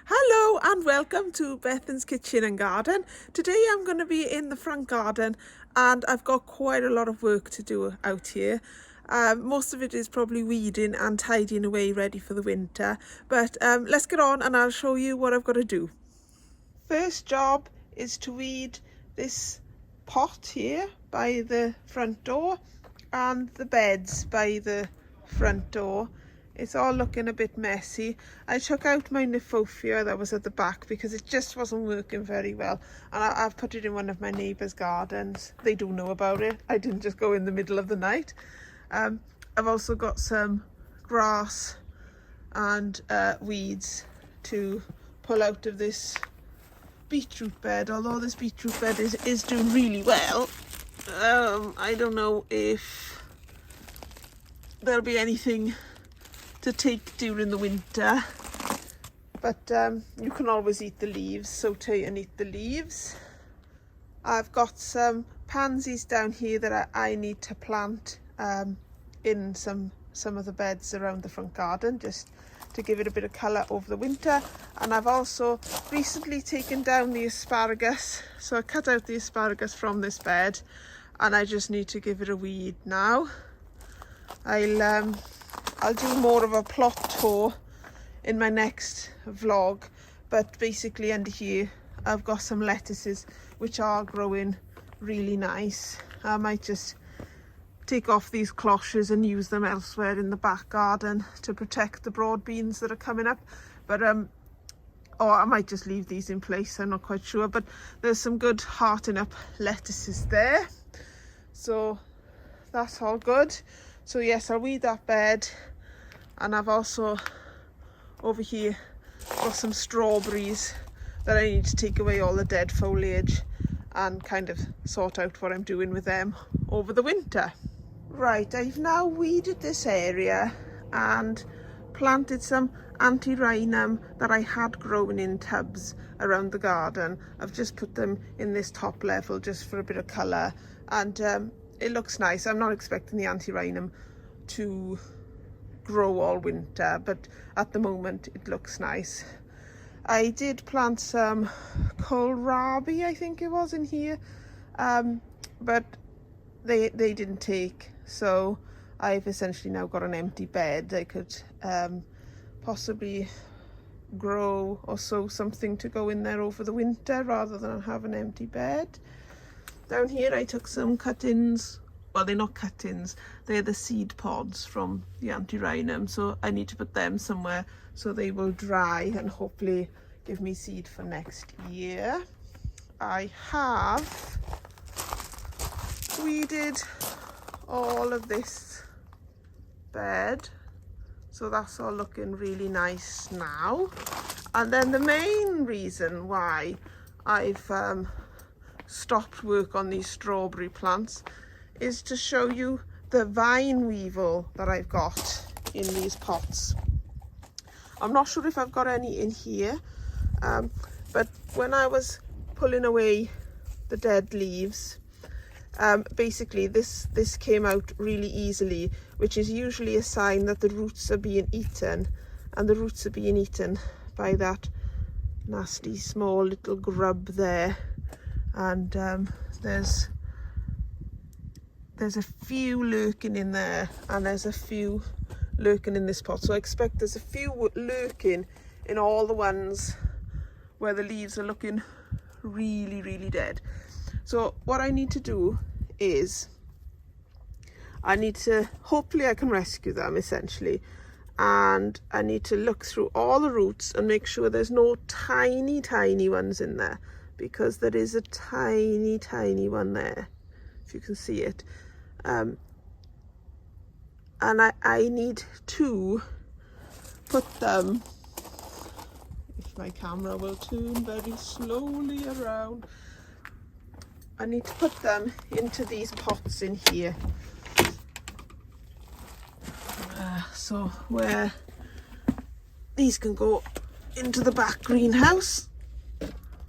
Hello and welcome to Bethan's Kitchen and Garden. Today I'm going to be in the front garden and I've got quite a lot of work to do out here. Most of it is probably weeding and tidying away ready for the winter, but let's get on and I'll show you what I've got to do. First job is to weed this pot here by the front door and the beds by the front door. It's all looking a bit messy. I took out my Nephofia that was at the back because it just wasn't working very well, and I've put it in one of my neighbours' gardens. They do know about it. I didn't just go in the middle of the night. I've also got some grass and weeds to pull out of this beetroot bed, although this beetroot bed is doing really well. I don't know if there'll be anything to take during the winter, but you can always eat the leaves, saute and eat the leaves. I've got some pansies down here that I need to plant in some of the beds around the front garden, just to give it a bit of colour over the winter. And I've also recently taken down the asparagus, so I cut out the asparagus from this bed and I just need to give it a weed now. I'll do more of a plot tour in my next vlog, but basically under here I've got some lettuces which are growing really nice. I might just take off these cloches and use them elsewhere in the back garden to protect the broad beans that are coming up, but or I might just leave these in place, I'm not quite sure. But there's some good hearting up lettuces there, so that's all good. So yes, I'll weed that bed. And I've also over here got some strawberries that I need to take away all the dead foliage and kind of sort out what I'm doing with them over the winter. Right, I've now weeded this area and planted some antirrhinum that I had grown in tubs around the garden. I've just put them in this top level just for a bit of colour, and it looks nice. I'm not expecting the antirrhinum to grow all winter, but at the moment it looks nice. I did plant some kohlrabi, I think it was, in here, but they didn't take, so I've essentially now got an empty bed. I could possibly grow or sow something to go in there over the winter rather than have an empty bed. Down here I took some cuttings. Well, they're not cuttings, they're the seed pods from the antirrhinum, so I need to put them somewhere so they will dry and hopefully give me seed for next year. I have weeded all of this bed, so that's all looking really nice now. And then the main reason why I've stopped work on these strawberry plants is to show you the vine weevil that I've got in these pots. I'm not sure if I've got any in here, but when I was pulling away the dead leaves, basically this came out really easily, which is usually a sign that the roots are being eaten, and the roots are being eaten by that nasty small little grub there. And there's a few lurking in there, and there's a few lurking in this pot, so I expect there's a few lurking in all the ones where the leaves are looking really dead. So what I need to do is hopefully I can rescue them essentially, and I need to look through all the roots and make sure there's no tiny ones in there, because there is a tiny one there, if you can see it. And I need to put them, if my camera will turn very slowly around, I need to put them into these pots in here. So where these can go into the back greenhouse,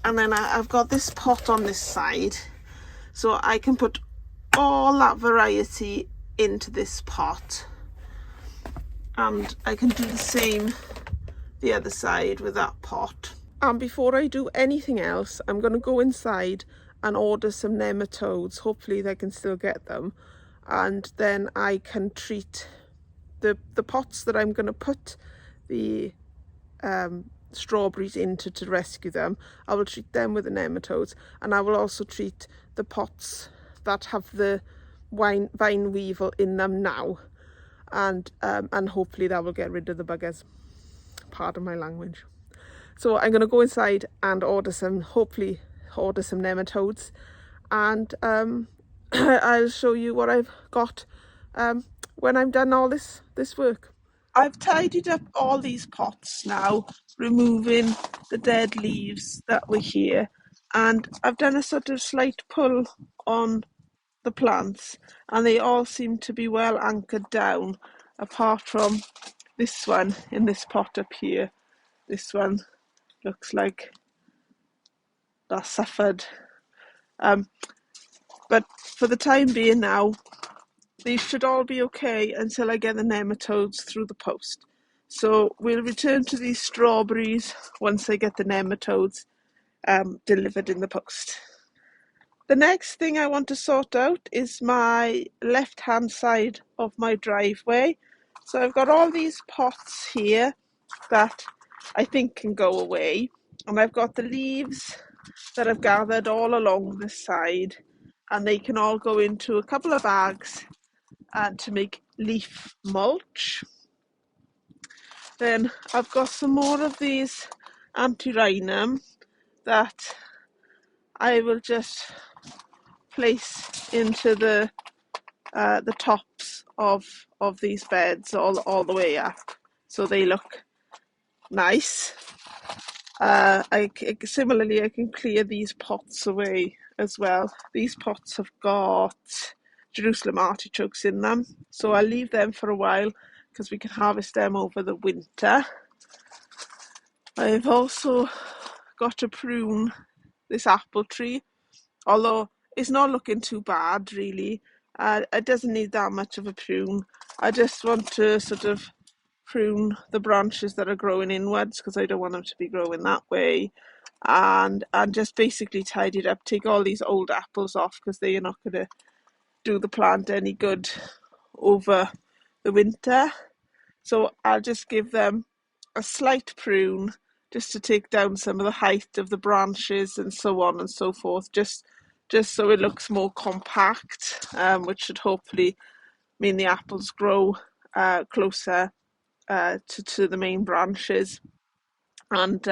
and then I've got this pot on this side, so I can put all that variety into this pot, and I can do the same the other side with that pot. And before I do anything else, I'm going to go inside and order some nematodes. Hopefully they can still get them. And then I can treat the pots that I'm going to put the strawberries into to rescue them. I will treat them with the nematodes, and I will also treat the pots that have the vine weevil in them now. And hopefully that will get rid of the buggers. Pardon my language. So I'm going to go inside and hopefully order some nematodes, and I'll show you what I've got when I'm done all this work. I've tidied up all these pots now, removing the dead leaves that were here, and I've done a sort of slight pull on the plants, and they all seem to be well anchored down, apart from this one in this pot up here. This one looks like that suffered. But for the time being now, these should all be okay until I get the nematodes through the post. So we'll return to these strawberries once I get the nematodes delivered in the post. The next thing I want to sort out is my left-hand side of my driveway. So I've got all these pots here that I think can go away. And I've got the leaves that I've gathered all along this side, and they can all go into a couple of bags and to make leaf mulch. Then I've got some more of these antirrhinum that I will just place into the tops of these beds all the way up, so they look nice. Similarly, I can clear these pots away as well. These pots have got Jerusalem artichokes in them, so I'll leave them for a while because we can harvest them over the winter. I've also got to prune this apple tree, although it's not looking too bad really. It doesn't need that much of a prune. I just want to sort of prune the branches that are growing inwards because I don't want them to be growing that way, and just basically tidy it up, take all these old apples off because they are not going to do the plant any good over the winter. So I'll just give them a slight prune just to take down some of the height of the branches and so on and so forth, just so it looks more compact, which should hopefully mean the apples grow closer to the main branches, and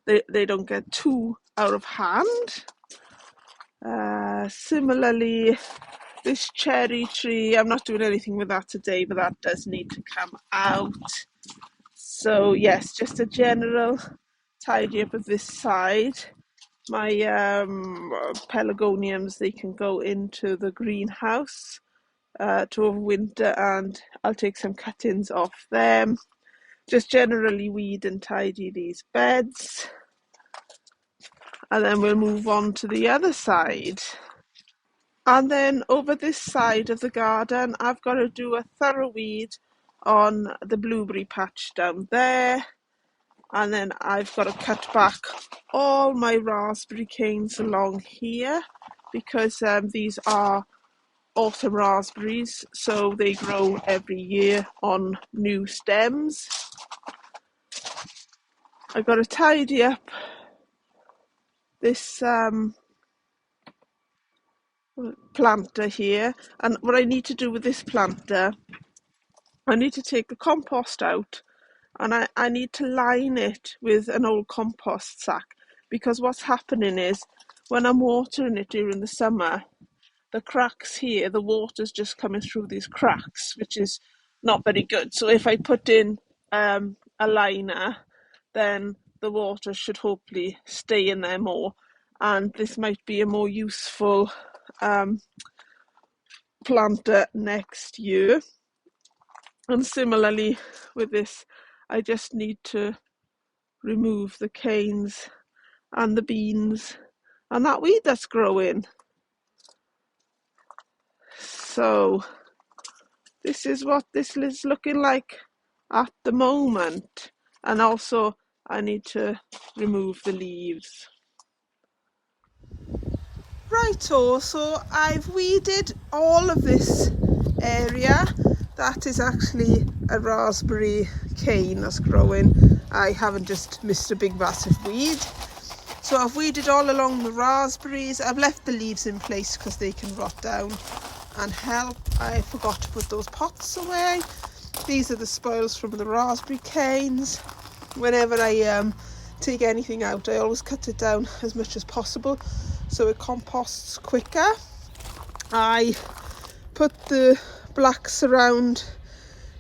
they don't get too out of hand. Similarly, this cherry tree, I'm not doing anything with that today, but that does need to come out. So yes, just a general tidy up of this side. My pelargoniums, they can go into the greenhouse to overwinter, and I'll take some cuttings off them. Just generally weed and tidy these beds, and then we'll move on to the other side. And then over this side of the garden, I've got to do a thorough weed on the blueberry patch down there, and then I've got to cut back all my raspberry canes along here because these are autumn raspberries, so they grow every year on new stems. I've got to tidy up this planter here, and what I need to do with this planter, I need to take the compost out, and I need to line it with an old compost sack, because what's happening is when I'm watering it during the summer, the cracks here, the water's just coming through these cracks, which is not very good. So if I put in a liner, then the water should hopefully stay in there more, and this might be a more useful planter next year. And similarly with this, I just need to remove the canes and the beans and that weed that's growing. So this is what this is looking like at the moment. And also I need to remove the leaves. Righto, so I've weeded all of this area. That is actually a raspberry cane that's growing. I haven't just missed a big massive weed. So I've weeded all along the raspberries. I've left the leaves in place because they can rot down and help. I forgot to put those pots away. These are the spoils from the raspberry canes. Whenever I take anything out, I always cut it down as much as possible so it composts quicker. I put the black surround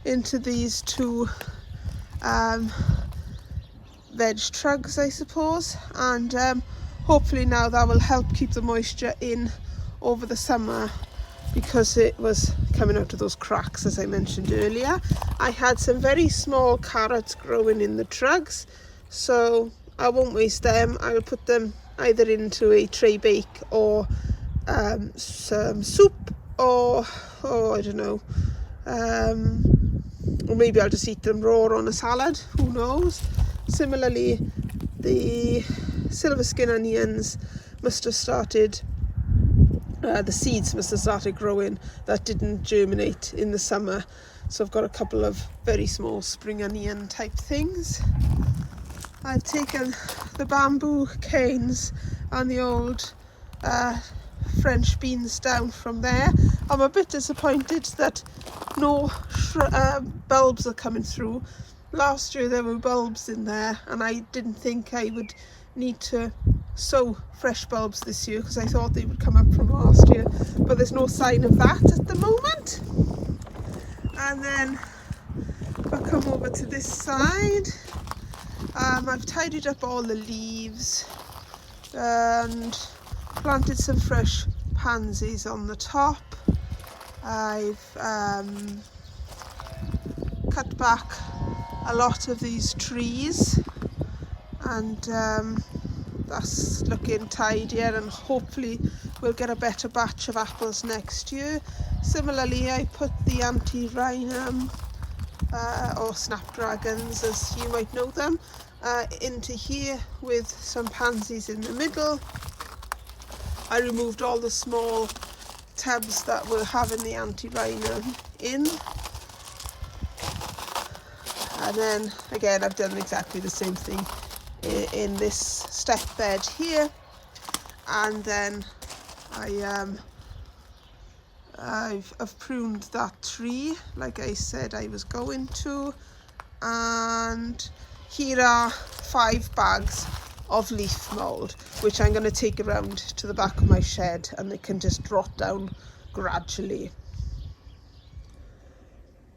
into these two veg trugs, I suppose, and hopefully now that will help keep the moisture in over the summer, because it was coming out of those cracks as I mentioned earlier. I had some very small carrots growing in the trugs, so I won't waste them. I will put them either into a tray bake or some soup, or I don't know, or maybe I'll just eat them raw on a salad, who knows. Similarly, the silver skin onions must have started, the seeds must have started growing that didn't germinate in the summer. So I've got a couple of very small spring onion type things. I've taken the bamboo canes and the old French beans down from there. I'm a bit disappointed that no bulbs are coming through. Last year there were bulbs in there, and I didn't think I would need to sow fresh bulbs this year because I thought they would come up from last year, but there's no sign of that at the moment. And then if I come over to this side, I've tidied up all the leaves and planted some fresh pansies on the top. I've cut back a lot of these trees, and that's looking tidier, and hopefully we'll get a better batch of apples next year. Similarly, I put the anti-rhinum or snapdragons as you might know them into here with some pansies in the middle. I removed all the small tubs that were having the anti-rhinum in. And then again, I've done exactly the same thing in this step bed here. And then I've pruned that tree like I said I was going to. And here are 5 bags of leaf mould, which I'm going to take around to the back of my shed, and they can just rot down gradually.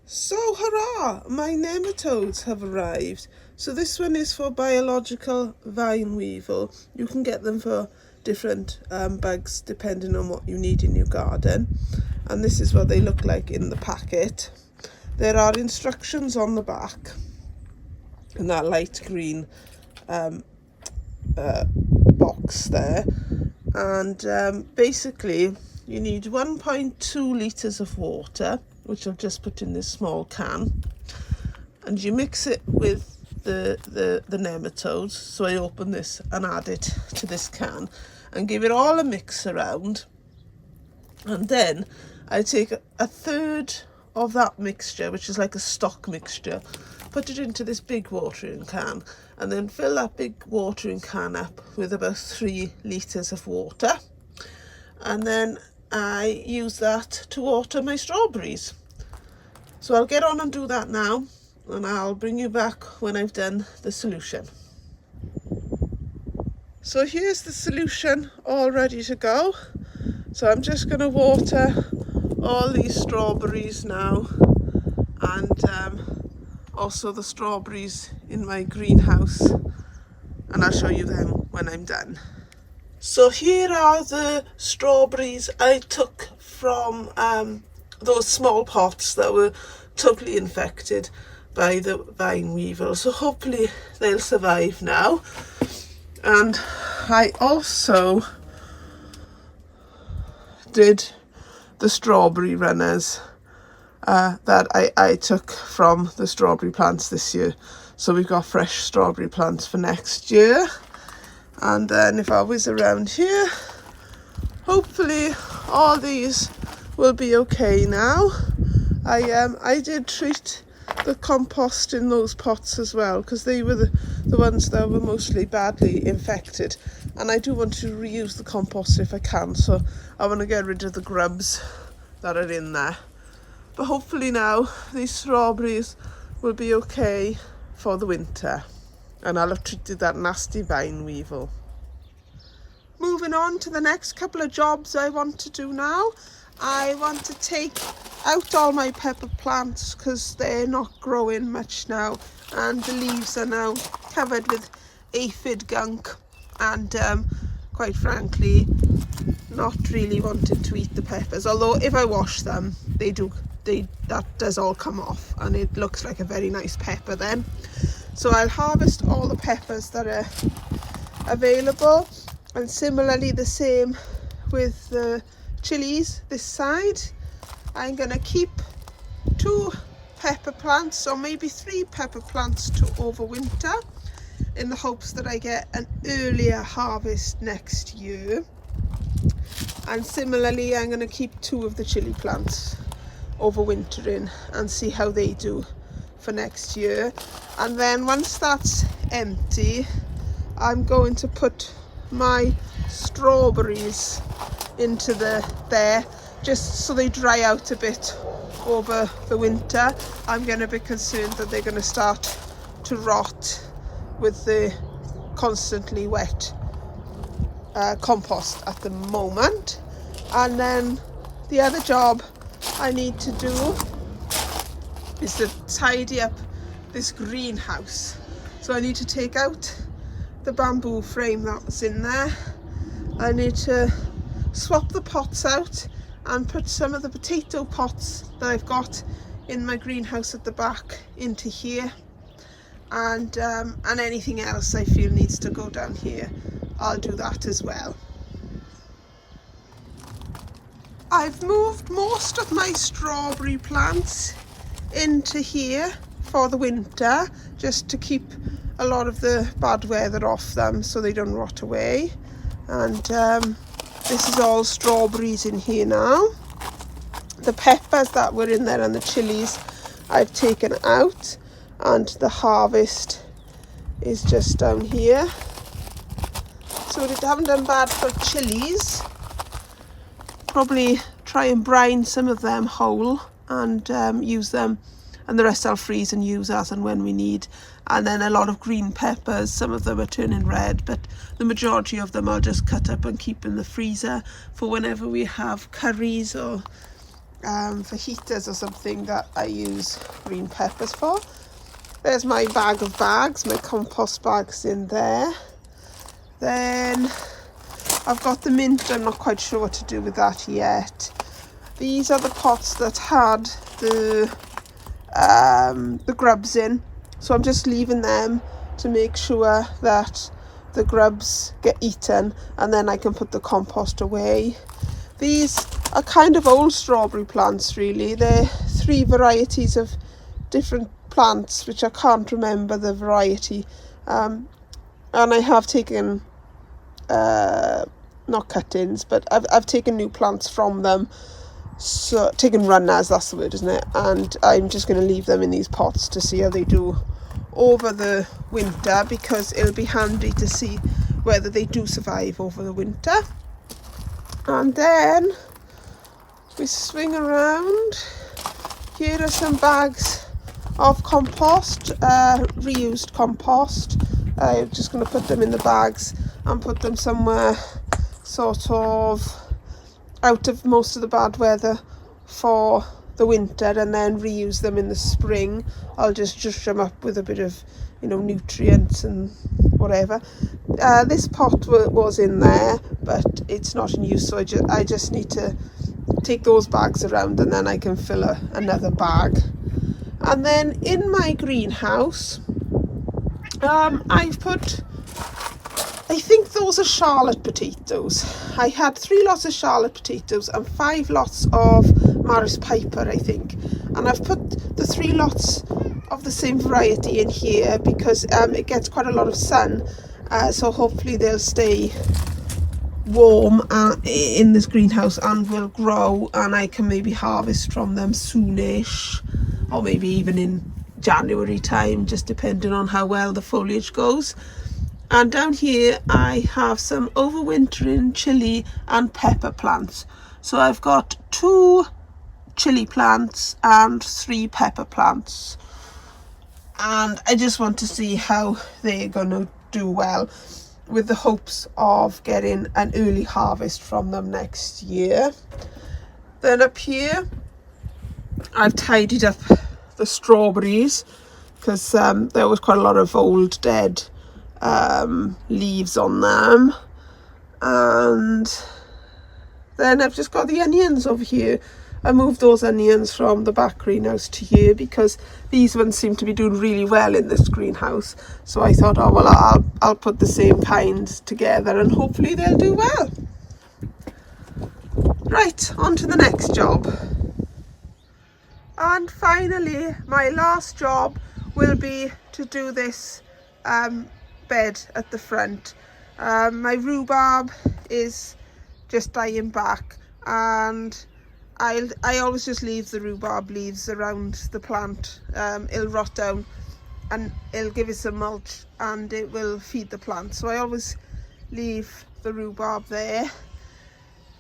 So hurrah, my nematodes have arrived. So this one is for biological vine weevil. You can get them for different bugs depending on what you need in your garden. And this is what they look like in the packet. There are instructions on the back in that light green box there. And basically you need 1.2 litres of water, which I've just put in this small can, and you mix it with the nematodes. So I open this and add it to this can and give it all a mix around, and then I take a third of that mixture, which is like a stock mixture, put it into this big watering can, and then fill that big watering can up with about 3 litres of water. And then I use that to water my strawberries. So I'll get on and do that now, and I'll bring you back when I've done the solution. So here's the solution all ready to go. So I'm just going to water all these strawberries now, and also the strawberries in my greenhouse, and I'll show you them when I'm done. So here are the strawberries I took from those small pots that were totally infected by the vine weevil. So hopefully they'll survive now. And I also did the strawberry runners that I took from the strawberry plants this year. So we've got fresh strawberry plants for next year. And then if I was around here, hopefully all these will be okay now. I did treat the compost in those pots as well, because they were the ones that were mostly badly infected, and I do want to reuse the compost if I can, so I want to get rid of the grubs that are in there. But hopefully now these strawberries will be okay for the winter, and I'll have treated that nasty vine weevil. Moving on to the next couple of jobs I want to do now. I want to take out all my pepper plants because they're not growing much now, and the leaves are now covered with aphid gunk, and quite frankly not really wanting to eat the peppers, although if I wash them that does all come off and it looks like a very nice pepper then. So I'll harvest all the peppers that are available, and similarly the same with the chilies this side. I'm gonna keep 2 pepper plants, or maybe 3 pepper plants to overwinter, in the hopes that I get an earlier harvest next year. And similarly I'm gonna keep 2 of the chili plants overwintering and see how they do for next year. And then once that's empty, I'm going to put my strawberries into there just so they dry out a bit over the winter. I'm going to be concerned that they're going to start to rot with the constantly wet compost at the moment. And then the other job I need to do is to tidy up this greenhouse. So I need to take out the bamboo frame that was in there. I need to swap the pots out and put some of the potato pots that I've got in my greenhouse at the back into here, and anything else I feel needs to go down here, I'll do that as well. I've moved most of my strawberry plants into here for the winter, just to keep a lot of the bad weather off them so they don't rot away. And this is all strawberries in here now. The peppers that were in there and the chilies I've taken out, and the harvest is just down here. So we haven't done bad for chilies. Probably try and brine some of them whole and use them, and the rest I'll freeze and use as and when we need. And then a lot of green peppers, some of them are turning red, but the majority of them I'll just cut up and keep in the freezer for whenever we have curries or fajitas or something that I use green peppers for. There's my bag of bags, my compost bags in there. Then I've got the mint. I'm not quite sure what to do with that yet. These are the pots that had the grubs in, so I'm just leaving them to make sure that the grubs get eaten, and then I can put the compost away. These are kind of old strawberry plants really. They're 3 varieties of different plants, which I can't remember the variety, and I have taken not cuttings, but I've taken new plants from them, so taken runners, that's the word, isn't it? And I'm just going to leave them in these pots to see how they do over the winter, because it'll be handy to see whether they do survive over the winter. And then we swing around. Here are some bags of compost, reused compost. I'm just going to put them in the bags and put them somewhere sort of out of most of the bad weather for the winter, and then reuse them in the spring. I'll just zhuzh them up with a bit of, nutrients and whatever. This pot was in there, but it's not in use, so I just need to take those bags around, and then I can fill another bag. And then in my greenhouse, I've put, I think those are Charlotte potatoes. I had 3 lots of Charlotte potatoes and 5 lots of Maris Piper, I think. And I've put the 3 lots of the same variety in here because it gets quite a lot of sun, so hopefully they'll stay warm in this greenhouse and will grow, and I can maybe harvest from them soonish, or maybe even in January time, just depending on how well the foliage goes. And down here I have some overwintering chili and pepper plants. So I've got 2 chili plants and 3 pepper plants, and I just want to see how they're going to do well, with the hopes of getting an early harvest from them next year. Then up here I've tidied up the strawberries because there was quite a lot of old dead leaves on them. And then I've just got the onions over here. I moved those onions from the back greenhouse to here because these ones seem to be doing really well in this greenhouse. So I thought, oh well, I'll put the same kinds together and hopefully they'll do well. Right, on to the next job. And finally, my last job will be to do this bed at the front. My rhubarb is just dying back, and I always just leave the rhubarb leaves around the plant. It'll rot down and it'll give it some mulch and it will feed the plant. So I always leave the rhubarb there.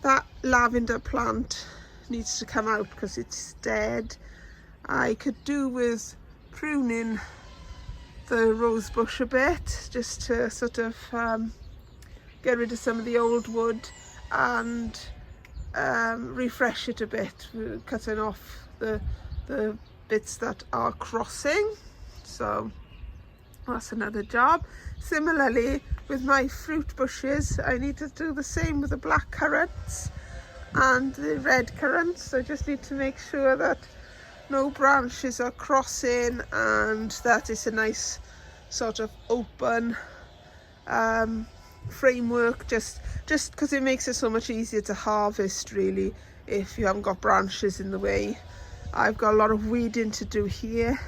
That lavender plant needs to come out because it's dead. I could do with pruning the rose bush a bit, just to sort of get rid of some of the old wood and refresh it a bit, cutting off the bits that are crossing. So that's another job. Similarly with my fruit bushes, I need to do the same with the black currants and the red currants. I just need to make sure that no branches are crossing and that it's a nice sort of open framework, just because it makes it so much easier to harvest really if you haven't got branches in the way. I've got a lot of weeding to do here.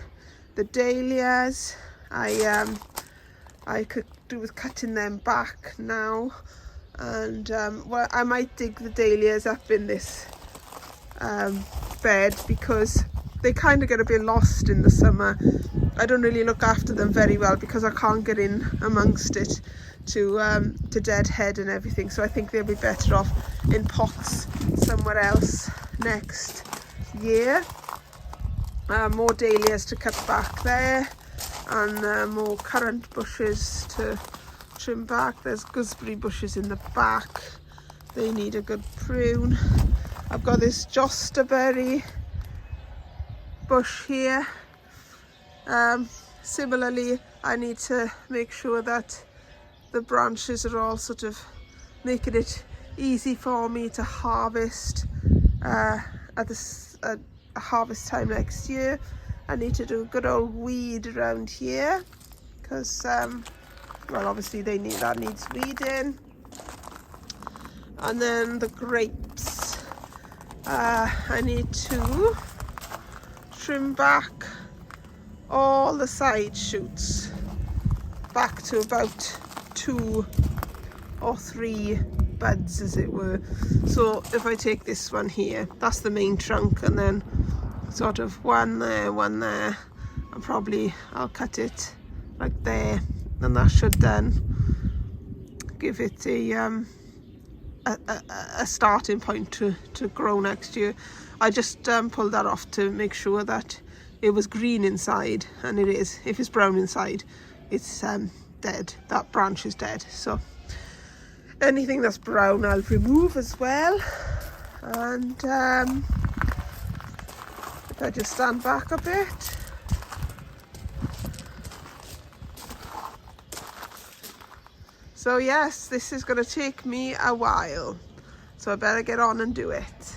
The dahlias, I could do with cutting them back now, and well, I might dig the dahlias up in this bed because they kind of get a bit lost in the summer. I don't really look after them very well because I can't get in amongst it to deadhead and everything, so I think they'll be better off in pots somewhere else next year. More dahlias to cut back there, and more currant bushes to trim back. There's gooseberry bushes in the back, they need a good prune. I've got this jostaberry bush here. Similarly, I need to make sure that the branches are all sort of making it easy for me to harvest at harvest time next year. I need to do a good old weed around here because well, obviously that needs weeding. And then the grapes, I need to trim back all the side shoots back to about 2 or 3 buds, as it were. So if I take this one here, that's the main trunk, and then sort of one there, and probably I'll cut it like there, and that should then give it a starting point to grow next year. I just pulled that off to make sure that it was green inside, and it is. If it's brown inside, it's dead. That branch is dead. So anything that's brown I'll remove as well. And if I just stand back a bit, so yes, this is going to take me a while, so I better get on and do it.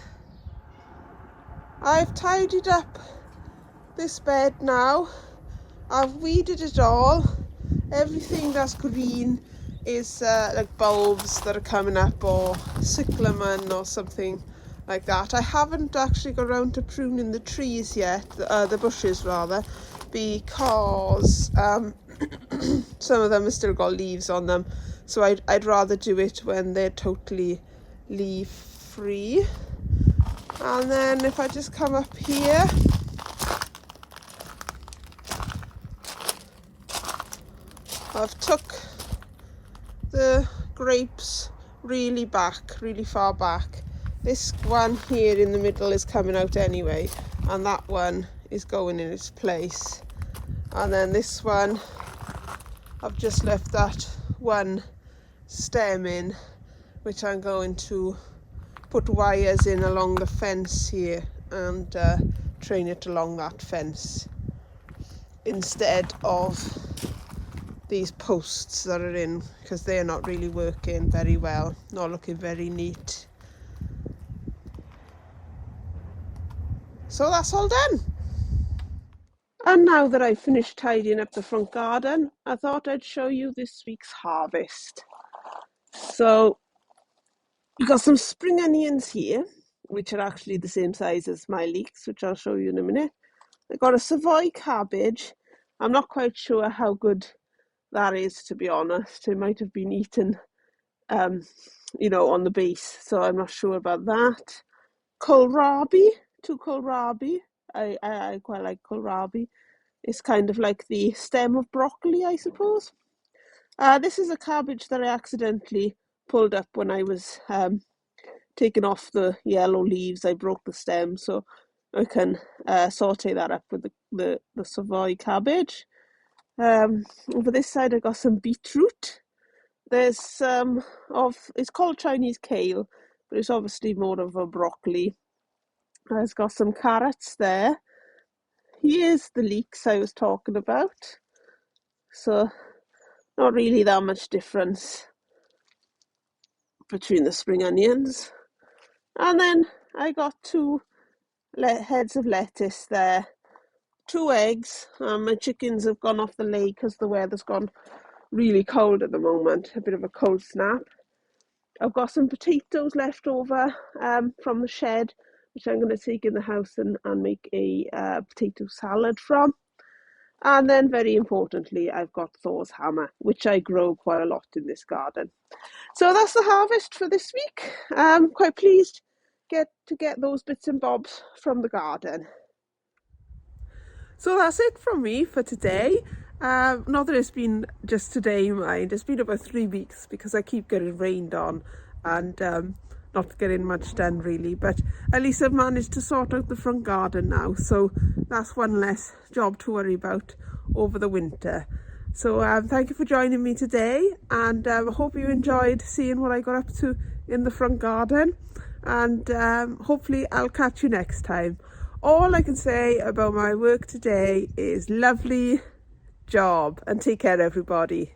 I've tidied up this bed now. I've weeded it all. Everything that's green is like bulbs that are coming up, or cyclamen or something like that. I haven't actually got around to pruning the trees yet, the bushes rather, because some of them have still got leaves on them, so I'd rather do it when they're totally leaf free. And then if I just come up here, I've took the grapes really far back. This one here in the middle is coming out anyway, and that one is going in its place. And then this one, I've just left that one stem in, which I'm going to put wires in along the fence here and train it along that fence instead of these posts that are in, because they're not really working very well, not looking very neat. So that's all done. And now that I've finished tidying up the front garden, I thought I'd show you this week's harvest. So we've got some spring onions here, which are actually the same size as my leeks, which I'll show you in a minute. I've got a Savoy cabbage. I'm not quite sure how good that is, to be honest. It might have been eaten, you know, on the base, so I'm not sure about that. Kohlrabi, two kohlrabi. I quite like kohlrabi. It's kind of like the stem of broccoli, I suppose. This is a cabbage that I accidentally pulled up when I was taking off the yellow leaves. I broke the stem, so I can saute that up with the Savoy cabbage. Over this side I got some beetroot. There's some it's called Chinese kale, but it's obviously more of a broccoli. I've got some carrots there. Here's the leeks I was talking about. So not really that much difference between the spring onions. And then I got two heads of lettuce there, 2 eggs. My chickens have gone off the lay because the weather's gone really cold at the moment, a bit of a cold snap. I've got some potatoes left over from the shed, which I'm going to take in the house and make a potato salad from. And then very importantly, I've got Thor's hammer, which I grow quite a lot in this garden. So that's the harvest for this week. I'm quite pleased to get those bits and bobs from the garden. So that's it from me for today. Not that it's been just today, mind. It's been about 3 weeks because I keep getting rained on and not getting much done really. But at least I've managed to sort out the front garden now. So that's one less job to worry about over the winter. So thank you for joining me today, and I hope you enjoyed seeing what I got up to in the front garden. And hopefully I'll catch you next time. All I can say about my work today is lovely job, and take care everybody.